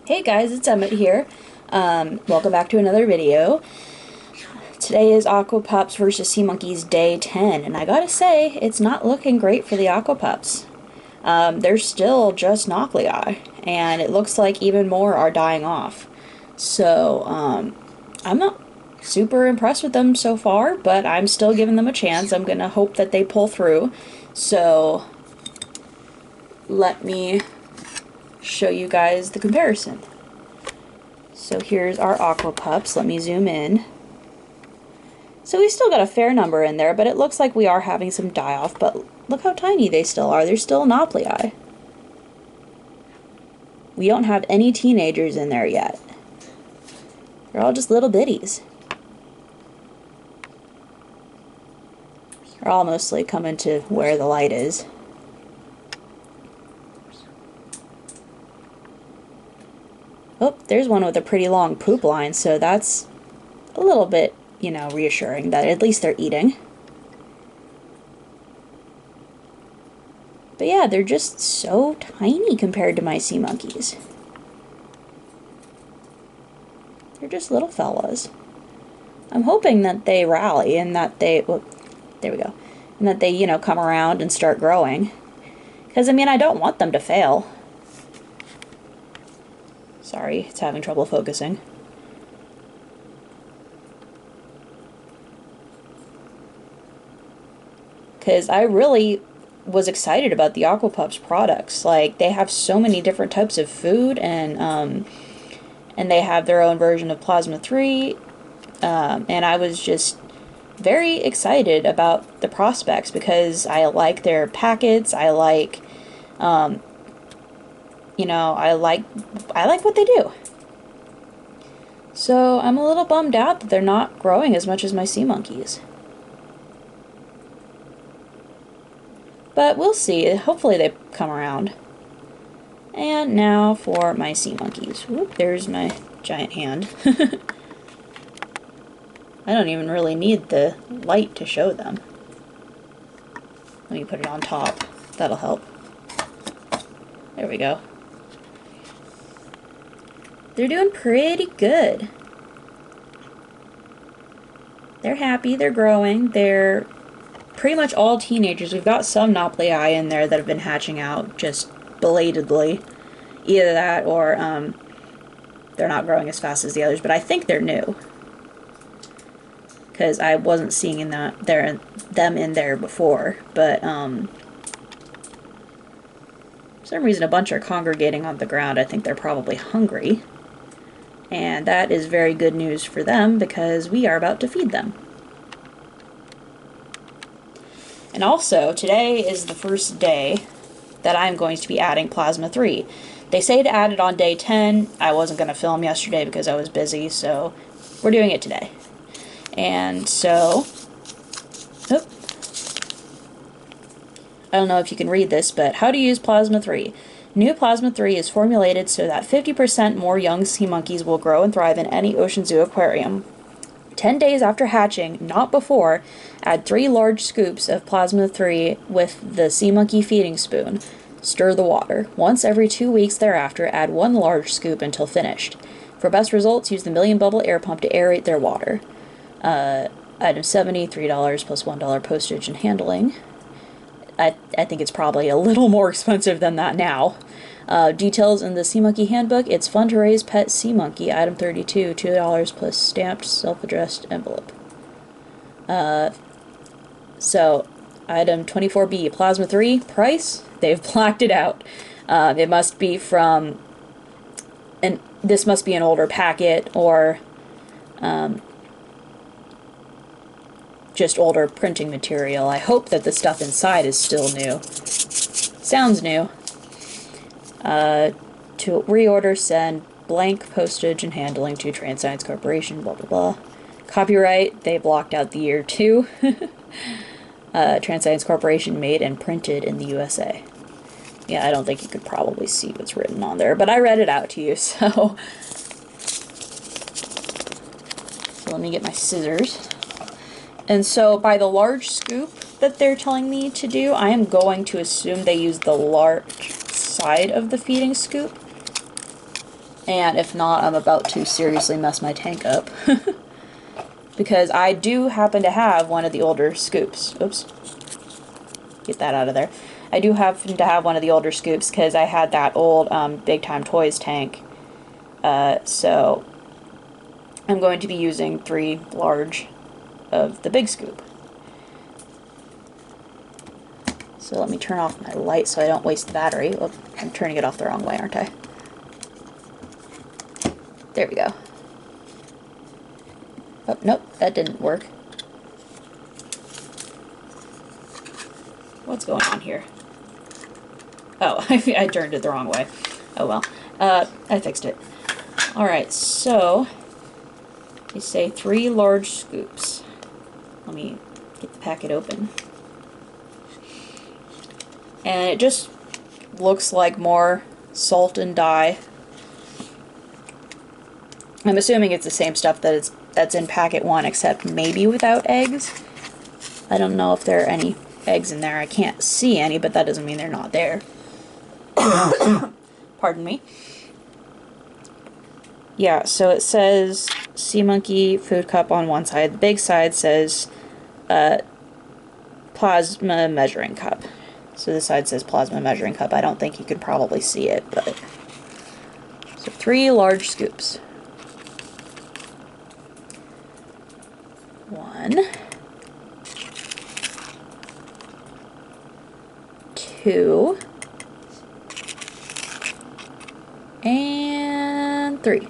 Hey guys, it's Emmett here. Welcome back to another video. Today is Aqua Pups versus Sea Monkeys Day 10, and I gotta say, it's not looking great for the Aqua Pups. They're still just nuclei, and it looks like even more are dying off. So, I'm not super impressed with them so far, but I'm still giving them a chance. I'm gonna hope that they pull through. So, let me show you guys the comparison. So here's our Aqua Pups. Let me zoom in. So we still got a fair number in there, but it looks like we are having some die-off, but look how tiny they still are. They're still nuclei. We don't have any teenagers in there yet. They're all just little bitties. They're all mostly coming to where the light is. Oh, there's one with a pretty long poop line, so that's a little bit, you know, reassuring that at least they're eating. But yeah, they're just so tiny compared to my sea monkeys. They're just little fellas. I'm hoping that they rally and that they, well, there we go, and that they, you know, come around and start growing. Because, I mean, I don't want them to fail. Sorry, it's having trouble focusing. Because I really was excited about the Aqua Pups products. Like, they have so many different types of food, and they have their own version of Plasma 3, and I was just very excited about the prospects because I like their packets, I like, you know, I like what they do. So I'm a little bummed out that they're not growing as much as my sea monkeys. But we'll see. Hopefully they come around. And now for my sea monkeys. Whoop, there's my giant hand. I don't even really need the light to show them. Let me put it on top. That'll help. There we go. They're doing pretty good. They're happy, they're growing, they're pretty much all teenagers. We've got some nuclei in there that have been hatching out just belatedly. Either that or they're not growing as fast as the others, but I think they're new. Because I wasn't seeing them in there before, but for some reason a bunch are congregating on the ground. I think they're probably hungry. And that is very good news for them because we are about to feed them. And also, today is the first day that I'm going to be adding Plasma 3. They say to add it on day 10. I wasn't going to film yesterday because I was busy, so we're doing it today. And so, oh, I don't know if you can read this, but how to use Plasma 3. New Plasma 3 is formulated so that 50% more young sea monkeys will grow and thrive in any ocean zoo aquarium. 10 days after hatching, not before, add 3 large scoops of Plasma 3 with the sea monkey feeding spoon. Stir the water. Once every 2 weeks thereafter, add 1 large scoop until finished. For best results, use the Million Bubble air pump to aerate their water. Item 70, $3 plus $1 postage and handling. I think it's probably a little more expensive than that now. Details in the Sea Monkey Handbook. It's fun to raise pet sea monkey. Item 32, $2 plus stamped self-addressed envelope. So, item 24B, Plasma 3, price. They've blacked it out. It must be from, and this must be an older packet or just older printing material. I hope that the stuff inside is still new. Sounds new. To reorder, send blank postage and handling to TransScience Corporation, blah blah blah. Copyright, they blocked out the year too. TransScience Corporation made and printed in the USA. Yeah, I don't think you could probably see what's written on there, but I read it out to you, so let me get my scissors. And so by the large scoop that they're telling me to do, I am going to assume they use the large side of the feeding scoop. And if not, I'm about to seriously mess my tank up. Because I do happen to have one of the older scoops. Oops. Get that out of there. I do happen to have one of the older scoops because I had that old Big Time Toys tank. So I'm going to be using 3 large of the big scoop. So let me turn off my light so I don't waste the battery. Oh, I'm turning it off the wrong way, aren't I? There we go. Oh, nope, that didn't work. What's going on here? Oh, I turned it the wrong way. Oh well. I fixed it. Alright, so you say 3 large scoops. Let me get the packet open. And it just looks like more salt and dye. I'm assuming it's the same stuff that's in packet 1, except maybe without eggs. I don't know if there are any eggs in there. I can't see any, but that doesn't mean they're not there. Pardon me. Yeah, so it says Sea Monkey food cup on one side. The big side says plasma measuring cup. So this side says plasma measuring cup. I don't think you could probably see it, but... So 3 large scoops. 1, 2, and 3.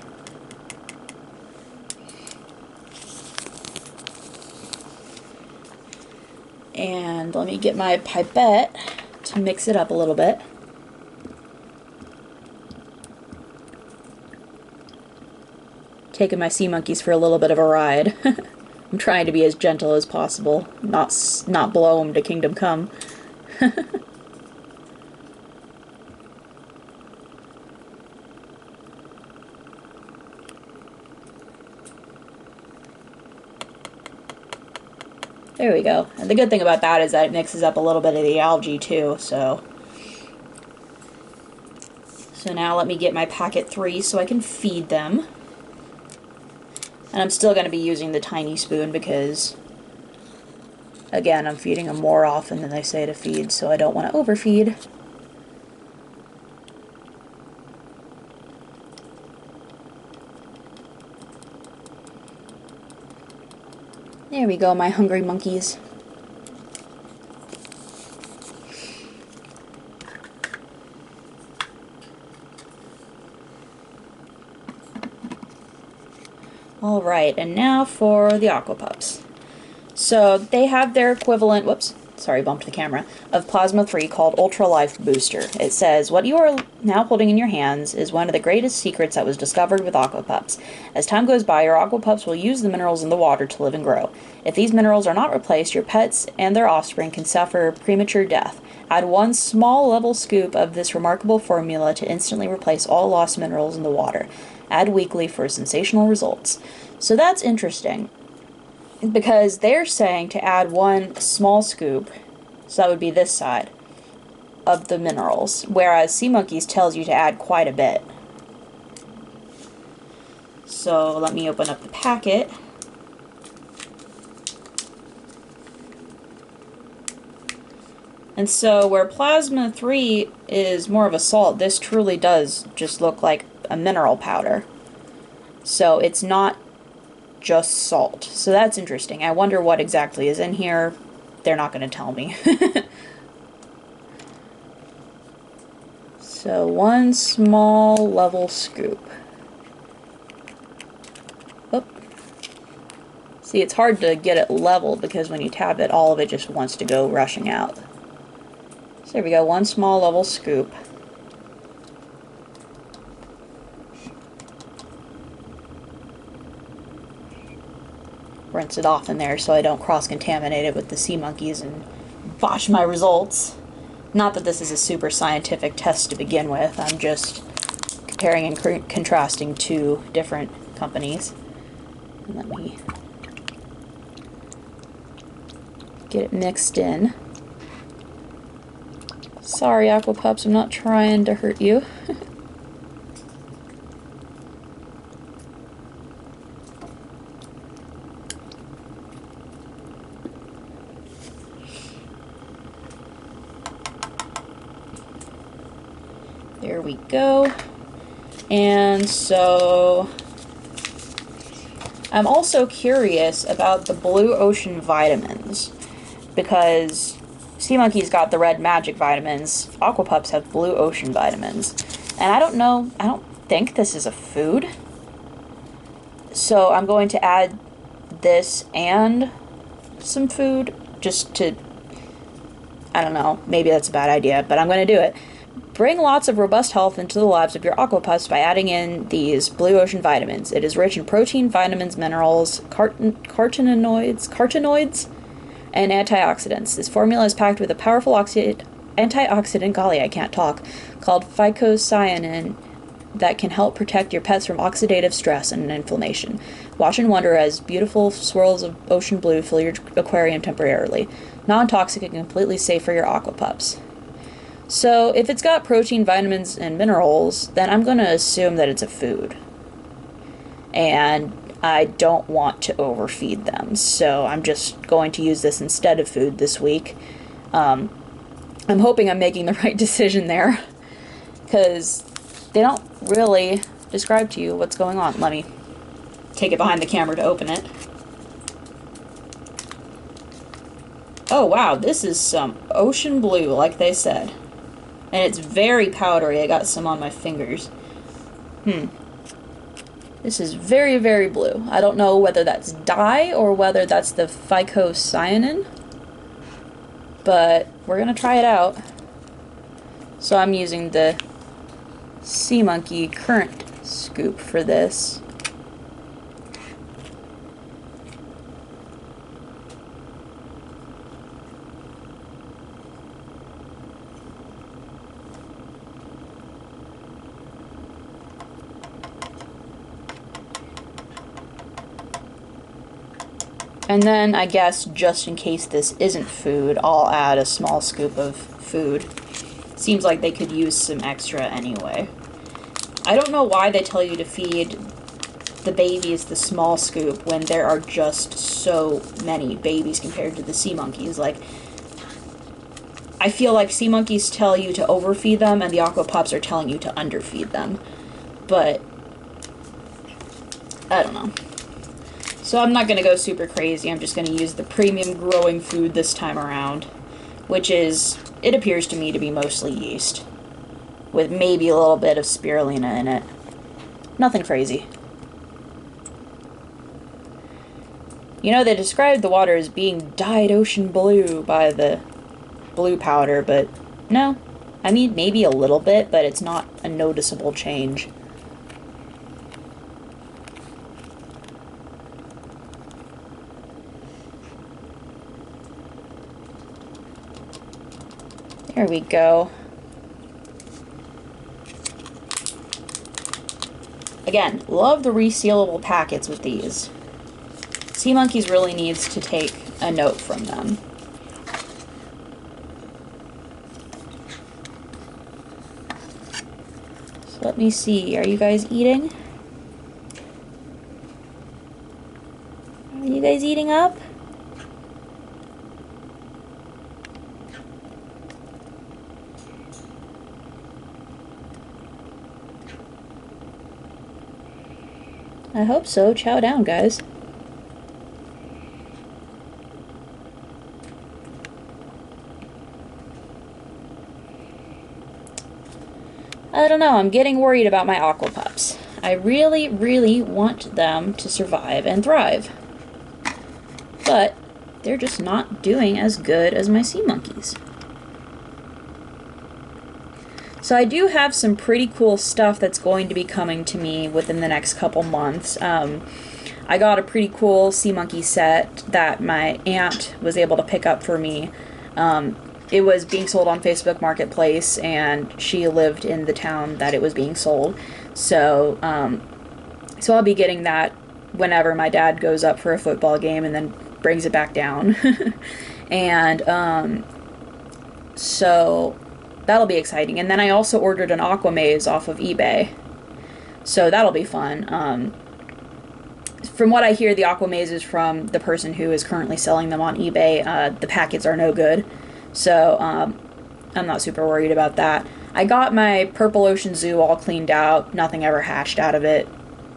And let me get my pipette to mix it up a little bit. Taking my sea monkeys for a little bit of a ride. I'm trying to be as gentle as possible, not blow them to kingdom come. There we go. And the good thing about that is that it mixes up a little bit of the algae too, so... So now let me get my packet 3 so I can feed them. And I'm still going to be using the tiny spoon because, again, I'm feeding them more often than they say to feed, so I don't want to overfeed. There we go, my hungry monkeys. Alright, and now for the Aqua Pups. So they have their equivalent, whoops, sorry, bumped the camera, of Plasma 3 called Ultra Life Booster. It says, what you are now holding in your hands is one of the greatest secrets that was discovered with Aqua Pups. As time goes by, your Aqua Pups will use the minerals in the water to live and grow. If these minerals are not replaced, your pets and their offspring can suffer premature death. Add 1 small level scoop of this remarkable formula to instantly replace all lost minerals in the water. Add weekly for sensational results. So that's interesting, because they're saying to add 1 small scoop, so that would be this side, of the minerals, whereas Sea Monkeys tells you to add quite a bit. So let me open up the packet. And so where Plasma 3 is more of a salt, this truly does just look like a mineral powder. So it's not just salt. So that's interesting. I wonder what exactly is in here. They're not going to tell me. So 1 small level scoop. Oop. See, it's hard to get it level because when you tap it, all of it just wants to go rushing out. So there we go, 1 small level scoop. Rinse it off in there so I don't cross-contaminate it with the sea monkeys and botch my results. Not that this is a super scientific test to begin with, I'm just comparing and contrasting 2 different companies. And let me get it mixed in. Sorry, Aqua Pups, I'm not trying to hurt you. There we go. And so I'm also curious about the blue ocean vitamins, because Sea Monkey's got the red magic vitamins. Aqua Pups have blue ocean vitamins. And I don't know, I don't think this is a food. So I'm going to add this and some food just to, I don't know, maybe that's a bad idea, but I'm going to do it. Bring lots of robust health into the lives of your Aqua Pups by adding in these blue ocean vitamins. It is rich in protein, vitamins, minerals, carotenoids, and antioxidants. This formula is packed with a powerful antioxidant, golly, I can't talk, called phycocyanin that can help protect your pets from oxidative stress and inflammation. Watch and wonder as beautiful swirls of ocean blue fill your aquarium temporarily. Non-toxic and completely safe for your Aqua Pups. So, if it's got protein, vitamins, and minerals, then I'm going to assume that it's a food. And I don't want to overfeed them, so I'm just going to use this instead of food this week. I'm hoping I'm making the right decision there, because they don't really describe to you what's going on. Let me take it behind the camera to open it. Oh wow, this is some ocean blue, like they said. And it's very powdery. I got some on my fingers. This is very, very blue. I don't know whether that's dye or whether that's the phycocyanin, but we're gonna try it out. So I'm using the Sea Monkey current scoop for this. And then, I guess, just in case this isn't food, I'll add a small scoop of food. Seems like they could use some extra anyway. I don't know why they tell you to feed the babies the small scoop when there are just so many babies compared to the sea monkeys. Like, I feel like sea monkeys tell you to overfeed them and the Aqua Pups are telling you to underfeed them. But I don't know. So I'm not going to go super crazy. I'm just going to use the premium growing food this time around, which is, it appears to me to be mostly yeast, with maybe a little bit of spirulina in it. Nothing crazy. You know, they described the water as being dyed ocean blue by the blue powder, but no. I mean, maybe a little bit, but it's not a noticeable change. There we go. Again, love the resealable packets with these. Sea Monkeys really needs to take a note from them. So let me see, are you guys eating? Are you guys eating up? I hope so. Chow down, guys. I don't know. I'm getting worried about my Aqua Pups. I really, really want them to survive and thrive. But they're just not doing as good as my sea monkeys. So I do have some pretty cool stuff that's going to be coming to me within the next couple months. I got a pretty cool sea monkey set that my aunt was able to pick up for me. It was being sold on Facebook Marketplace, and she lived in the town that it was being sold. So, so I'll be getting that whenever my dad goes up for a football game and then brings it back down. And so that'll be exciting. And then I also ordered an Aqua Maze off of eBay, so that'll be fun. From what I hear, the Aqua Maze is from the person who is currently selling them on eBay. The packets are no good, so I'm not super worried about that. I got my Purple Ocean Zoo all cleaned out. Nothing ever hatched out of it.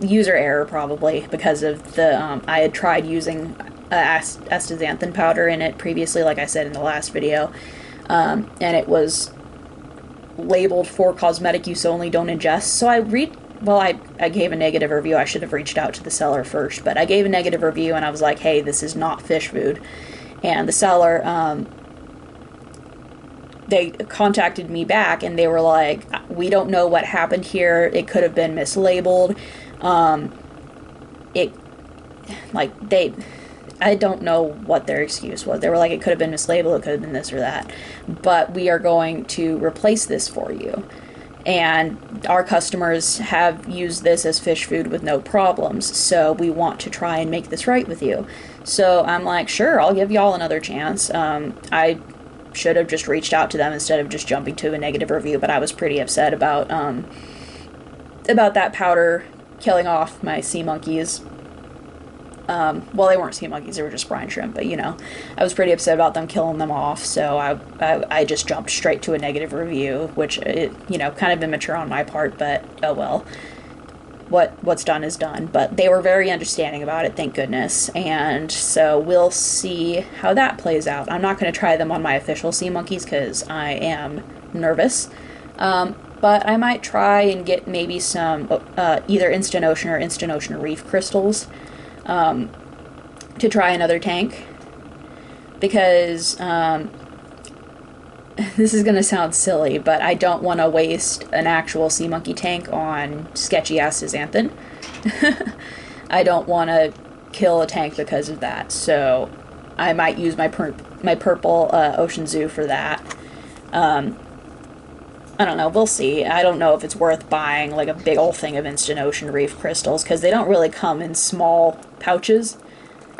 User error, probably, because of the, I had tried using astaxanthin powder in it previously, like I said in the last video, and it was labeled for cosmetic use only, don't ingest. So I gave a negative review. I should have reached out to the seller first, but I gave a negative review and I was like, hey, this is not fish food. And the seller, they contacted me back and they were like, we don't know what happened here. It could have been mislabeled. I don't know what their excuse was. They were like, it could have been mislabeled, it could have been this or that. But we are going to replace this for you. And our customers have used this as fish food with no problems, so we want to try and make this right with you. So I'm like, sure, I'll give y'all another chance. I should have just reached out to them instead of just jumping to a negative review, but I was pretty upset about that powder killing off my sea monkeys. Well, they weren't sea monkeys, they were just brine shrimp, but, you know, I was pretty upset about them killing them off, so I just jumped straight to a negative review, which, kind of immature on my part, but, oh well. What's done is done, but they were very understanding about it, thank goodness, and so we'll see how that plays out. I'm not going to try them on my official sea monkeys, because I am nervous, but I might try and get maybe some, either Instant Ocean or Instant Ocean Reef crystals, to try another tank, because this is going to sound silly, but I don't want to waste an actual sea monkey tank on sketchy astaxanthin. I don't want to kill a tank because of that, so I might use my Purple Ocean Zoo for that. I don't know, we'll see. I don't know if it's worth buying like a big old thing of Instant Ocean Reef crystals, because they don't really come in small pouches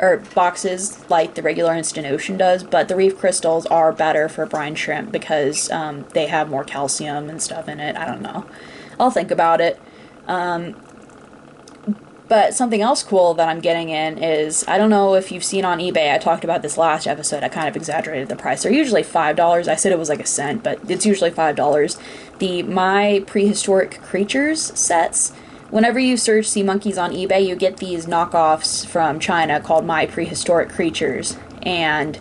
or boxes like the regular Instant Ocean does, but the reef crystals are better for brine shrimp because they have more calcium and stuff in it. I don't know. I'll think about it. But something else cool that I'm getting in is, I don't know if you've seen on eBay, I talked about this last episode, I kind of exaggerated the price. They're usually $5. I said it was like a cent, but it's usually $5. The My Prehistoric Creatures sets. Whenever you search sea monkeys on eBay, you get these knockoffs from China called My Prehistoric Creatures. And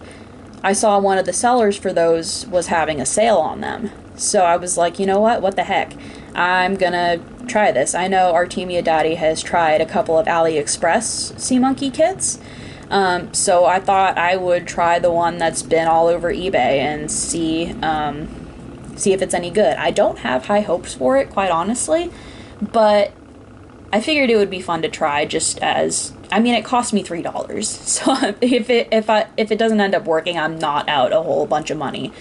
I saw one of the sellers for those was having a sale on them. So I was like, you know what the heck? I'm gonna try this. I know Artemia Daddy has tried a couple of AliExpress sea monkey kits, so I thought I would try the one that's been all over eBay and see if it's any good. I don't have high hopes for it, quite honestly, but I figured it would be fun to try. Just as, I mean, it cost me $3, so if it doesn't end up working, I'm not out a whole bunch of money.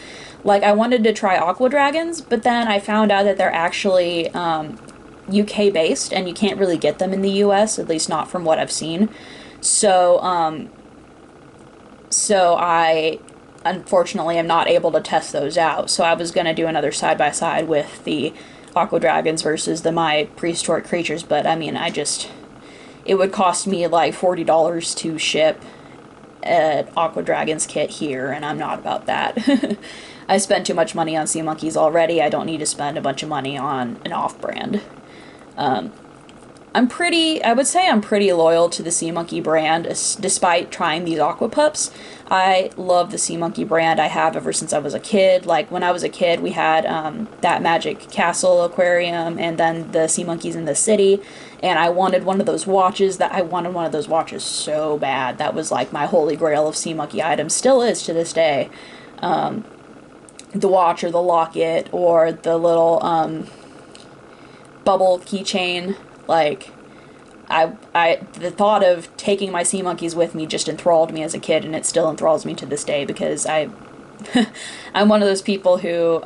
Like, I wanted to try Aqua Dragons, but then I found out that they're actually UK based, and you can't really get them in the US, at least not from what I've seen. So I unfortunately am not able to test those out. So I was going to do another side-by-side with the Aqua Dragons versus the My Prehistoric Creatures, but I mean, it would cost me like $40 to ship an Aqua Dragons kit here, and I'm not about that. I spent too much money on sea monkeys already. I don't need to spend a bunch of money on an off-brand. I would say I'm pretty loyal to the Sea Monkey brand, despite trying these Aqua Pups. I love the Sea Monkey brand. I have ever since I was a kid. Like, when I was a kid, we had that Magic Castle aquarium, and then the Sea Monkeys in the City, and I wanted one of those watches. So bad. That was like my holy grail of Sea Monkey items. Still is to this day. The watch or the locket or the little bubble keychain. Like, the thought of taking my sea monkeys with me just enthralled me as a kid, and it still enthralls me to this day, because I'm one of those people who,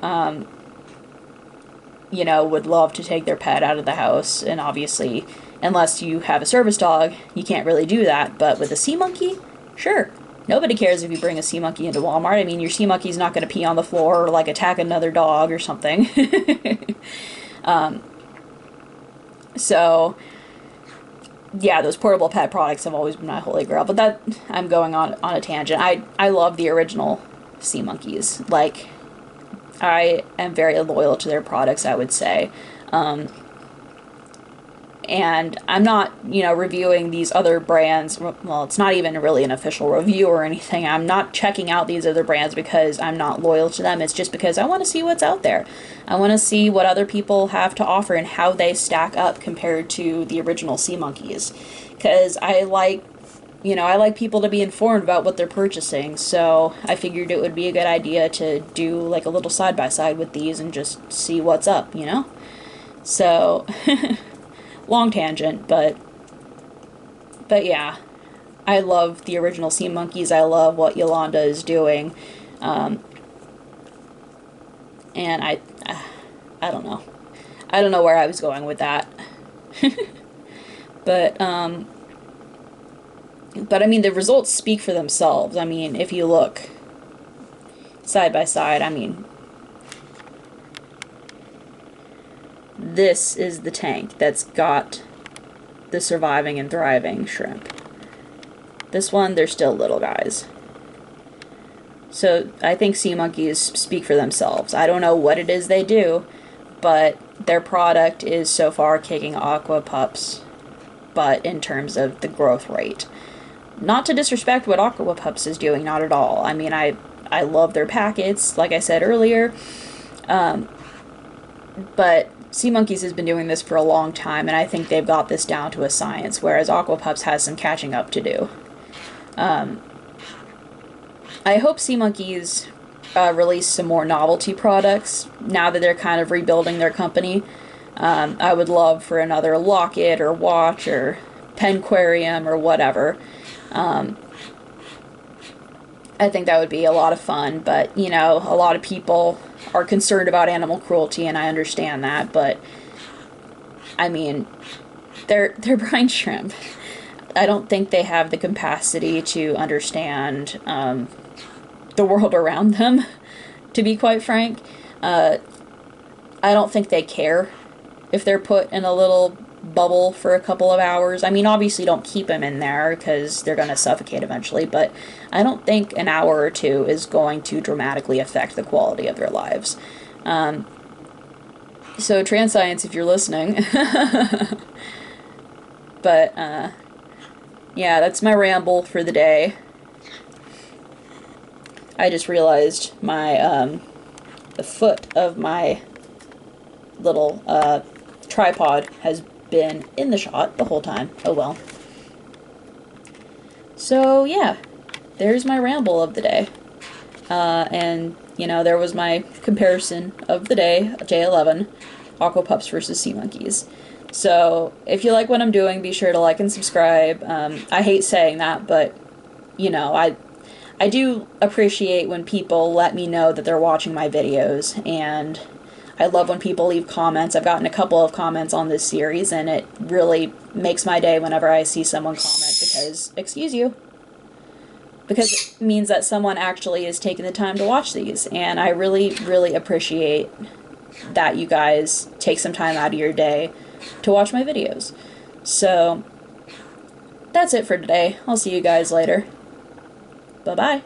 would love to take their pet out of the house, and obviously, unless you have a service dog, you can't really do that, but with a sea monkey, sure. Nobody cares if you bring a sea monkey into Walmart. I mean, your sea monkey's not going to pee on the floor or, like, attack another dog or something. So, yeah, those portable pet products have always been my holy grail. But that, I'm going on a tangent. I love the original sea monkeys. Like, I am very loyal to their products, I would say. And I'm not, you know, reviewing these other brands. Well, it's not even really an official review or anything. I'm not checking out these other brands because I'm not loyal to them. It's just because I want to see what's out there. I want to see what other people have to offer and how they stack up compared to the original Sea Monkeys. Because I like, you know, I like people to be informed about what they're purchasing. So I figured it would be a good idea to do like a little side-by-side with these and just see what's up, you know? So... long tangent, but yeah, I love the original Sea Monkeys. I love what Yolanda is doing, and I don't know. I don't know where I was going with that, but I mean the results speak for themselves. I mean, if you look side by side, I mean, this is the tank that's got the surviving and thriving shrimp. This one, they're still little guys. So I think Sea Monkeys speak for themselves. I don't know what it is they do, but their product is so far kicking Aqua Pups butt in terms of the growth rate. Not to disrespect what Aqua Pups is doing, not at all. I mean, I love their packets, like I said earlier, but Sea Monkeys has been doing this for a long time, and I think they've got this down to a science, whereas Aqua Pups has some catching up to do. I hope Sea Monkeys release some more novelty products now that they're kind of rebuilding their company. I would love for another locket or watch or penquarium or whatever. I think that would be a lot of fun, but, you know, a lot of people are concerned about animal cruelty, and I understand that, but, I mean, they're brine shrimp. I don't think they have the capacity to understand the world around them, to be quite frank. I don't think they care if they're put in a little bubble for a couple of hours. I mean, obviously don't keep them in there because they're going to suffocate eventually, but I don't think an hour or two is going to dramatically affect the quality of their lives. So trans science, if you're listening. But yeah, that's my ramble for the day. I just realized my the foot of my little tripod has been in the shot the whole time. Oh well. So yeah, there's my ramble of the day. And, you know, there was my comparison of the day, J11, Aqua Pups versus Sea Monkeys. So, if you like what I'm doing, be sure to like and subscribe. I hate saying that, but, you know, I do appreciate when people let me know that they're watching my videos, and I love when people leave comments. I've gotten a couple of comments on this series, and it really makes my day whenever I see someone comment because, excuse you, because it means that someone actually is taking the time to watch these, and I really, really appreciate that you guys take some time out of your day to watch my videos. So, that's it for today. I'll see you guys later. Bye-bye.